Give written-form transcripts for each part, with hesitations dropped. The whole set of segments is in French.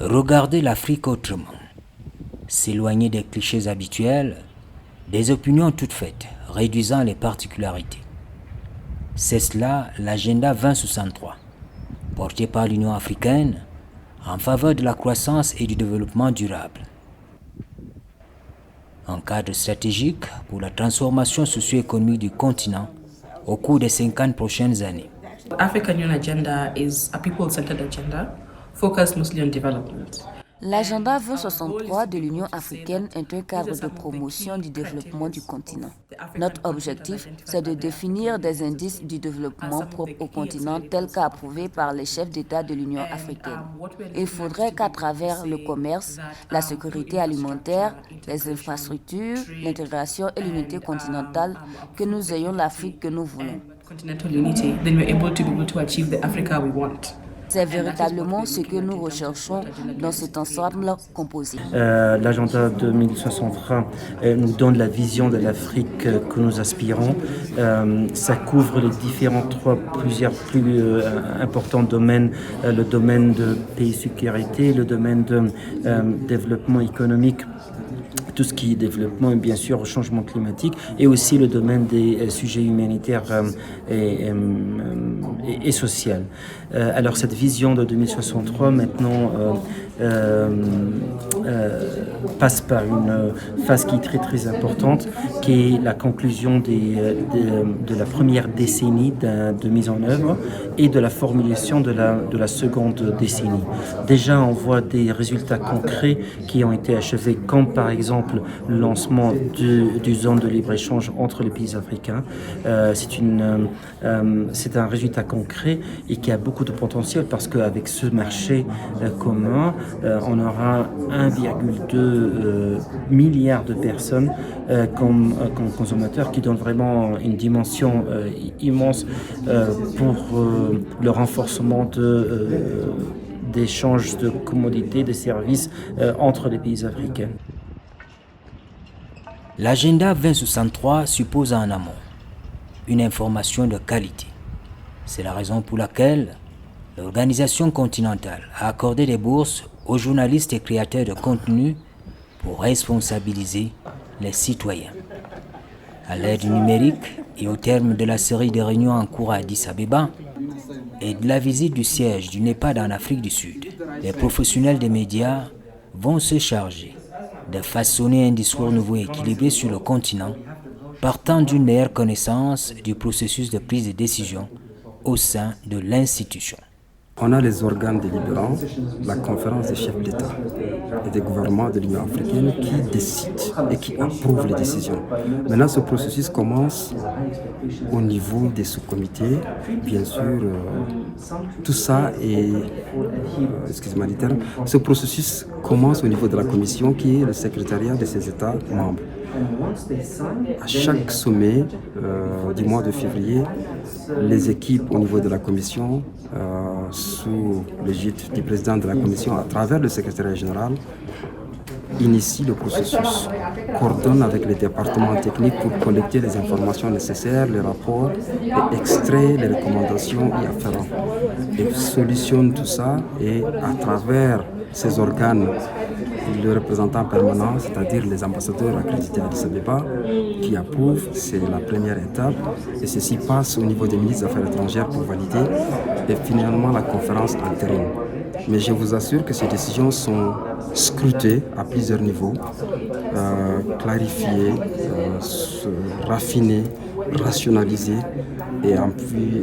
Regarder l'Afrique autrement, s'éloigner des clichés habituels, des opinions toutes faites, réduisant les particularités. C'est cela l'agenda 2063, porté par l'Union africaine en faveur de la croissance et du développement durable. Un cadre stratégique pour la transformation socio-économique du continent au cours des 50 prochaines années. The African Union Agenda is a people-centered agenda focused mostly on development. L'agenda 2063 de l'Union africaine est un cadre de promotion du développement du continent. Notre objectif, c'est de définir des indices du développement propres au continent tels qu'approuvés par les chefs d'État de l'Union africaine. Il faudrait qu'à travers le commerce, la sécurité alimentaire, les infrastructures, l'intégration et l'unité continentale, que nous ayons l'Afrique que nous voulons. C'est véritablement ce que nous recherchons dans cet ensemble composé. L'agenda 2063 nous donne la vision de l'Afrique que nous aspirons. Ça couvre les plusieurs plus importants domaines, le domaine de paix et sécurité, le domaine de développement économique, tout ce qui est développement et bien sûr changement climatique, et aussi le domaine des sujets humanitaires et sociaux. Alors cette vision de 2063 maintenant passe par une phase qui est très très importante, qui est la conclusion de la première décennie de mise en œuvre et de la formulation de la seconde décennie. Déjà on voit des résultats concrets qui ont été achevés, comme par exemple le lancement du zone de libre-échange entre les pays africains. C'est un résultat concret et qui a beaucoup de potentiel, parce qu'avec ce marché commun, on aura 1,2 milliard de personnes comme consommateurs, qui donne vraiment une dimension immense pour le renforcement d'échanges de commodités, de services entre les pays africains. L'agenda 2063 suppose en amont une information de qualité. C'est la raison pour laquelle l'organisation continentale a accordé des bourses aux journalistes et créateurs de contenu pour responsabiliser les citoyens. À l'ère du numérique et au terme de la série de réunions en cours à Addis Abeba et de la visite du siège du NEPAD en Afrique du Sud, les professionnels des médias vont se charger de façonner un discours nouveau et équilibré sur le continent, partant d'une meilleure connaissance du processus de prise de décision au sein de l'institution. On a les organes délibérants, la conférence des chefs d'État et des gouvernements de l'Union africaine qui décident et qui approuvent les décisions. Maintenant, ce processus commence au niveau des sous-comités. Bien sûr, tout ça est... excusez-moi du terme. Ce processus commence au niveau de la Commission, qui est le secrétariat de ces États membres. À chaque sommet du mois de février, les équipes au niveau de la Commission, sous l'égide du président de la Commission, à travers le secrétariat général, initie le processus, coordonne avec les départements techniques pour collecter les informations nécessaires, les rapports, et extraire les recommandations y afférentes. Et solutionne tout ça, et à travers ces organes, le représentant permanent, c'est-à-dire les ambassadeurs accrédités à Addis Abeba, qui approuvent, c'est la première étape, et ceci passe au niveau des ministres des Affaires étrangères pour valider, et finalement la conférence entérine. Mais je vous assure que ces décisions sont scrutées à plusieurs niveaux, clarifiées, raffinées, rationalisées, et puis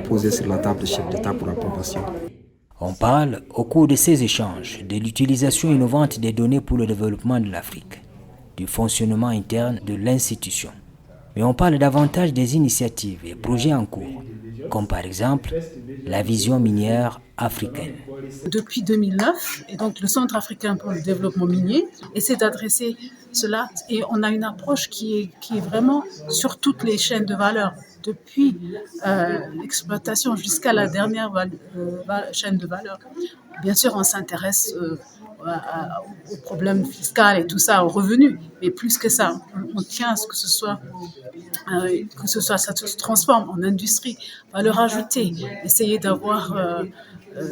posées sur la table des chefs d'État pour approbation. On parle, au cours de ces échanges, de l'utilisation innovante des données pour le développement de l'Afrique, du fonctionnement interne de l'institution. Mais on parle davantage des initiatives et projets en cours, comme par exemple la vision minière africaine. Depuis 2009, et donc le Centre africain pour le développement minier essaie d'adresser cela, et on a une approche qui est vraiment sur toutes les chaînes de valeur, depuis l'exploitation jusqu'à la dernière chaîne de valeur. Bien sûr, on s'intéresse aux problèmes fiscaux et tout ça, aux revenus, mais plus que ça, on tient à ce que ça se transforme en industrie, valeur ajoutée, essayer d'avoir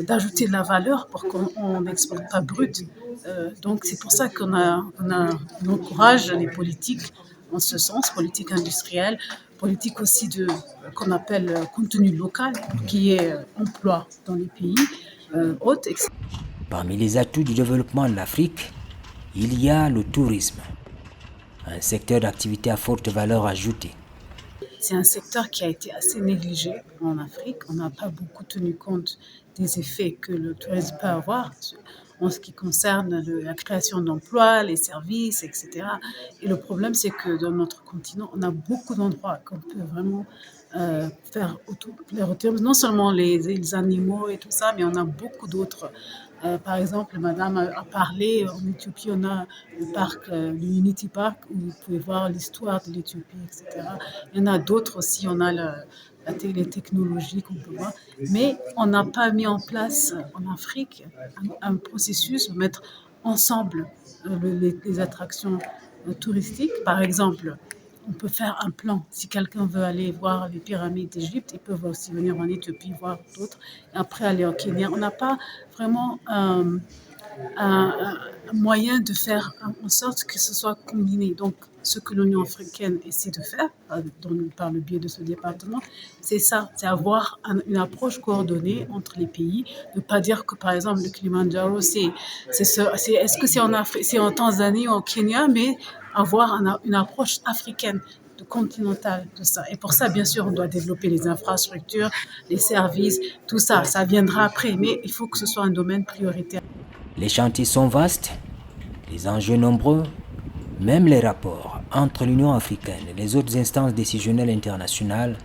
d'ajouter de la valeur pour qu'on n'exporte pas brut. Donc c'est pour ça on encourage les politiques en ce sens, politique industrielle, politique aussi qu'on appelle contenu local, qui est emploi dans les pays hôtes. Parmi les atouts du développement de l'Afrique, il y a le tourisme, un secteur d'activité à forte valeur ajoutée. C'est un secteur qui a été assez négligé en Afrique. On n'a pas beaucoup tenu compte des effets que le tourisme peut avoir en ce qui concerne la création d'emplois, les services, etc. Et le problème, c'est que dans notre continent, on a beaucoup d'endroits qu'on peut vraiment faire autour. Non seulement les animaux et tout ça, mais on a beaucoup d'autres. Par exemple, Madame a parlé, en Éthiopie, on a le parc, le Unity Park, où vous pouvez voir l'histoire de l'Éthiopie, etc. Il y en a d'autres aussi, on a les technologies qu'on peut voir. Mais on n'a pas mis en place en Afrique un processus pour mettre ensemble les attractions touristiques. Par exemple, on peut faire un plan. Si quelqu'un veut aller voir les pyramides d'Égypte, ils peuvent aussi venir en Éthiopie voir d'autres, et après aller au Kenya. On n'a pas vraiment un moyen de faire en sorte que ce soit combiné. Donc, ce que l'Union africaine essaie de faire par le biais de ce département, c'est ça, c'est avoir une approche coordonnée entre les pays. Ne pas dire que, par exemple, le Kilimanjaro, est-ce que c'est en Afrique, c'est en Tanzanie ou au Kenya, mais avoir une approche africaine, continentale de ça. Et pour ça, bien sûr, on doit développer les infrastructures, les services, tout ça, ça viendra après, mais il faut que ce soit un domaine prioritaire. Les chantiers sont vastes, les enjeux nombreux, même les rapports entre l'Union africaine et les autres instances décisionnelles internationales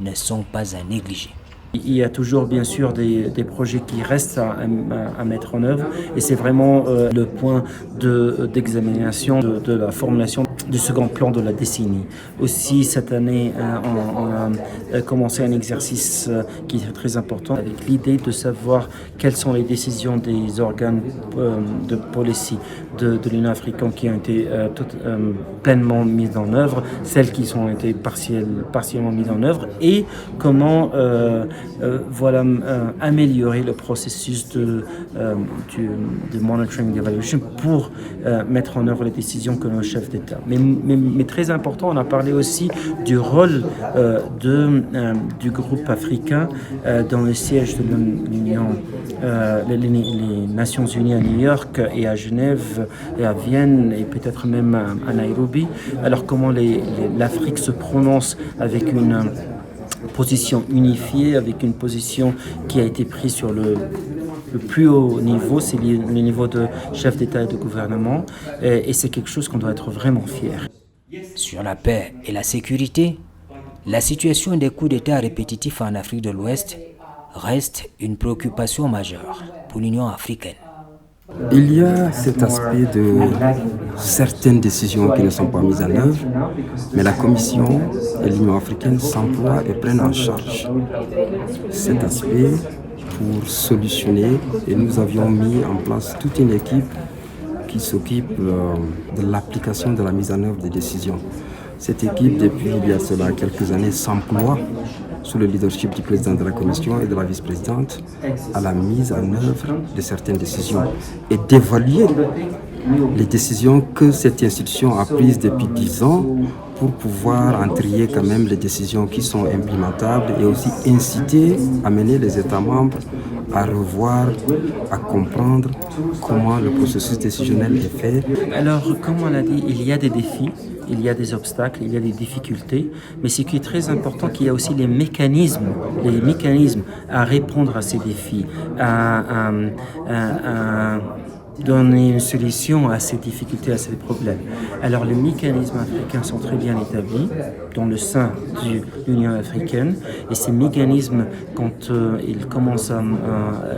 ne sont pas à négliger. Il y a toujours bien sûr des projets qui restent à mettre en œuvre et c'est vraiment le point d'examination de la formulation du second plan de la décennie. Aussi cette année on a commencé un exercice qui est très important avec l'idée de savoir quelles sont les décisions des organes de policy de l'Union africaine qui ont été pleinement mises en œuvre, celles qui ont été partiellement mises en œuvre et comment améliorer le processus de monitoring evaluation pour mettre en œuvre les décisions que nos chefs d'État. Mais très important, on a parlé aussi du rôle du groupe africain dans le siège de l'Union, les Nations Unies à New York et à Genève et à Vienne et peut-être même à Nairobi. Alors comment l'Afrique se prononce avec une position unifiée, avec une position qui a été prise sur le plus haut niveau, c'est le niveau de chef d'État et de gouvernement, et c'est quelque chose qu'on doit être vraiment fier. Sur la paix et la sécurité, la situation des coups d'État répétitifs en Afrique de l'Ouest reste une préoccupation majeure pour l'Union africaine. Il y a cet aspect de certaines décisions qui ne sont pas mises en œuvre, mais la Commission et l'Union africaine s'emploient et prennent en charge cet aspect pour solutionner. Et nous avions mis en place toute une équipe qui s'occupe de l'application de la mise en œuvre des décisions. Cette équipe, depuis il y a cela quelques années, s'emploie sous le leadership du président de la Commission et de la vice-présidente à la mise en œuvre de certaines décisions et d'évaluer les décisions que cette institution a prises depuis 10 ans pour pouvoir en trier quand même les décisions qui sont implémentables et aussi inciter, amener les États membres à revoir, à comprendre comment le processus décisionnel est fait. Alors, comme on l'a dit, il y a des défis, il y a des obstacles, il y a des difficultés, mais ce qui est très important, qu'il y a aussi les mécanismes à répondre à ces défis, à donner une solution à ces difficultés, à ces problèmes. Alors les mécanismes africains sont très bien établis dans le sein de l'Union africaine et ces mécanismes, quand ils commencent à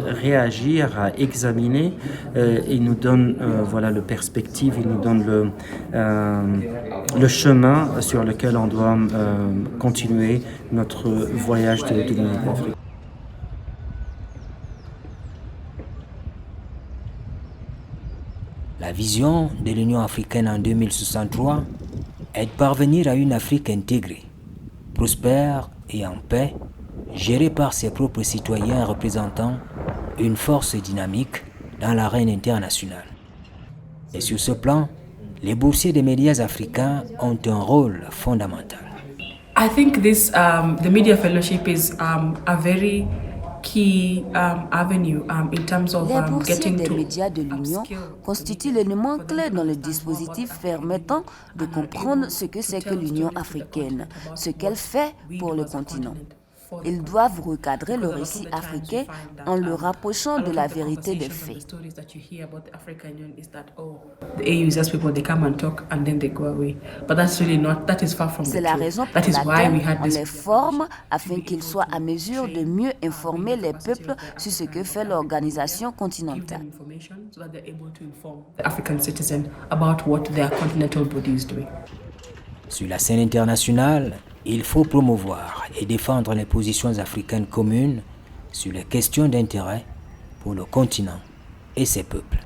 réagir, à examiner, ils nous donnent le perspective, ils nous donnent le chemin sur lequel on doit continuer notre voyage de l'Union africaine. La vision de l'Union africaine en 2063 est de parvenir à une Afrique intégrée, prospère et en paix, gérée par ses propres citoyens et représentants une force dynamique dans l'arène internationale. Et sur ce plan, les boursiers des médias africains ont un rôle fondamental. I think the media fellowship is a very key avenue in terms of Les boursiers getting des to médias de l'Union constituent l'élément clé dans le dispositif permettant de comprendre ce que c'est que l'Union africaine, ce qu'elle fait pour le continent. Ils doivent recadrer le récit africain en le rapprochant de la vérité des faits. C'est la raison pour laquelle on les forme afin qu'ils soient à mesure de mieux informer les peuples sur ce que fait l'organisation continentale. Sur la scène internationale, il faut promouvoir et défendre les positions africaines communes sur les questions d'intérêt pour le continent et ses peuples.